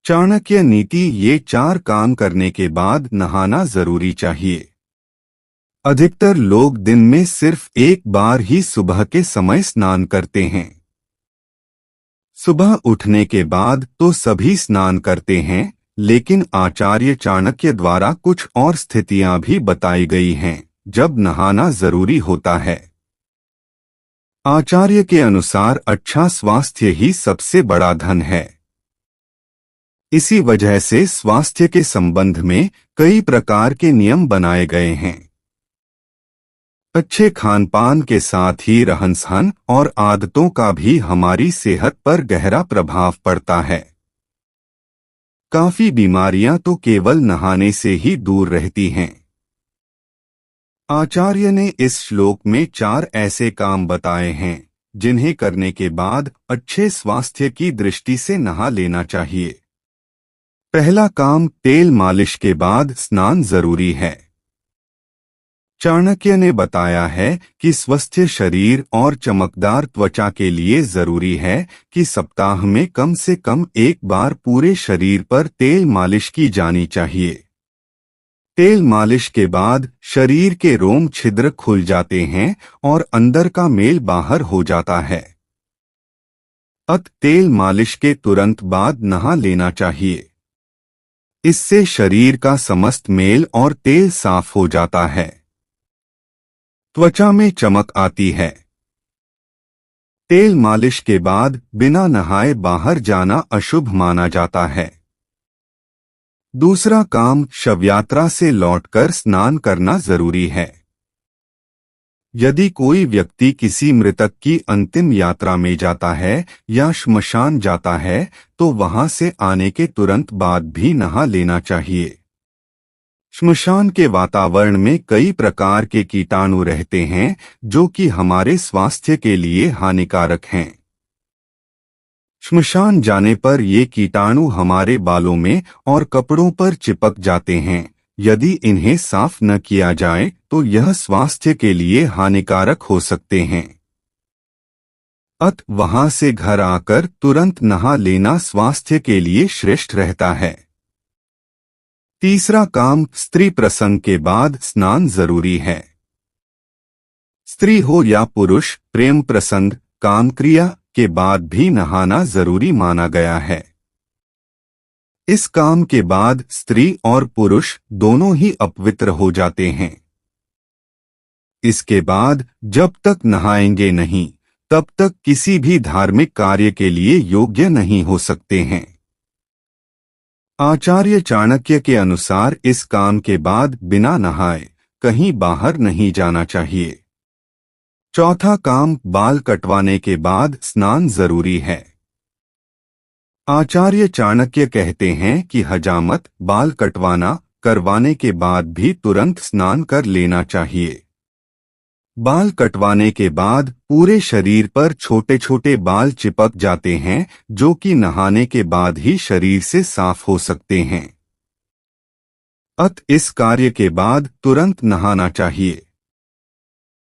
चाणक्य नीति, ये 4 काम करने के बाद नहाना जरूरी चाहिए। अधिकतर लोग दिन में सिर्फ एक बार ही सुबह के समय स्नान करते हैं। सुबह उठने के बाद तो सभी स्नान करते हैं, लेकिन आचार्य चाणक्य द्वारा कुछ और स्थितियां भी बताई गई हैं जब नहाना जरूरी होता है। आचार्य के अनुसार अच्छा स्वास्थ्य ही सबसे बड़ा धन है। इसी वजह से स्वास्थ्य के संबंध में कई प्रकार के नियम बनाए गए हैं। अच्छे खानपान के साथ ही रहन-सहन और आदतों का भी हमारी सेहत पर गहरा प्रभाव पड़ता है। काफी बीमारियां तो केवल नहाने से ही दूर रहती हैं। आचार्य ने इस श्लोक में 4 ऐसे काम बताए हैं जिन्हें करने के बाद अच्छे स्वास्थ्य की दृष्टि से नहा लेना चाहिए। पहला काम, तेल मालिश के बाद स्नान जरूरी है। चाणक्य ने बताया है कि स्वस्थ शरीर और चमकदार त्वचा के लिए जरूरी है कि सप्ताह में कम से कम एक बार पूरे शरीर पर तेल मालिश की जानी चाहिए। तेल मालिश के बाद शरीर के रोम छिद्र खुल जाते हैं और अंदर का मेल बाहर हो जाता है। तेल मालिश के तुरंत बाद नहा लेना चाहिए। इससे शरीर का समस्त मेल और तेल साफ हो जाता है। त्वचा में चमक आती है। तेल मालिश के बाद बिना नहाए बाहर जाना अशुभ माना जाता है। दूसरा काम, शवयात्रा से लौटकर स्नान करना जरूरी है। यदि कोई व्यक्ति किसी मृतक की अंतिम यात्रा में जाता है या श्मशान जाता है तो वहां से आने के तुरंत बाद भी नहा लेना चाहिए। श्मशान के वातावरण में कई प्रकार के कीटाणु रहते हैं जो कि हमारे स्वास्थ्य के लिए हानिकारक हैं। श्मशान जाने पर ये कीटाणु हमारे बालों में और कपड़ों पर चिपक जाते हैं। यदि इन्हें साफ न किया जाए तो यह स्वास्थ्य के लिए हानिकारक हो सकते हैं। वहां से घर आकर तुरंत नहा लेना स्वास्थ्य के लिए श्रेष्ठ रहता है। तीसरा काम, स्त्री प्रसंग के बाद स्नान जरूरी है। स्त्री हो या पुरुष, प्रेम प्रसंग, काम क्रिया के बाद भी नहाना जरूरी माना गया है। इस काम के बाद स्त्री और पुरुष दोनों ही अपवित्र हो जाते हैं। इसके बाद जब तक नहाएंगे नहीं तब तक किसी भी धार्मिक कार्य के लिए योग्य नहीं हो सकते हैं। आचार्य चाणक्य के अनुसार इस काम के बाद बिना नहाए कहीं बाहर नहीं जाना चाहिए। चौथा काम, बाल कटवाने के बाद स्नान जरूरी है। आचार्य चाणक्य कहते हैं कि हजामत, बाल कटवाना करवाने के बाद भी तुरंत स्नान कर लेना चाहिए। बाल कटवाने के बाद पूरे शरीर पर छोटे छोटे बाल चिपक जाते हैं जो कि नहाने के बाद ही शरीर से साफ हो सकते हैं। इस कार्य के बाद तुरंत नहाना चाहिए।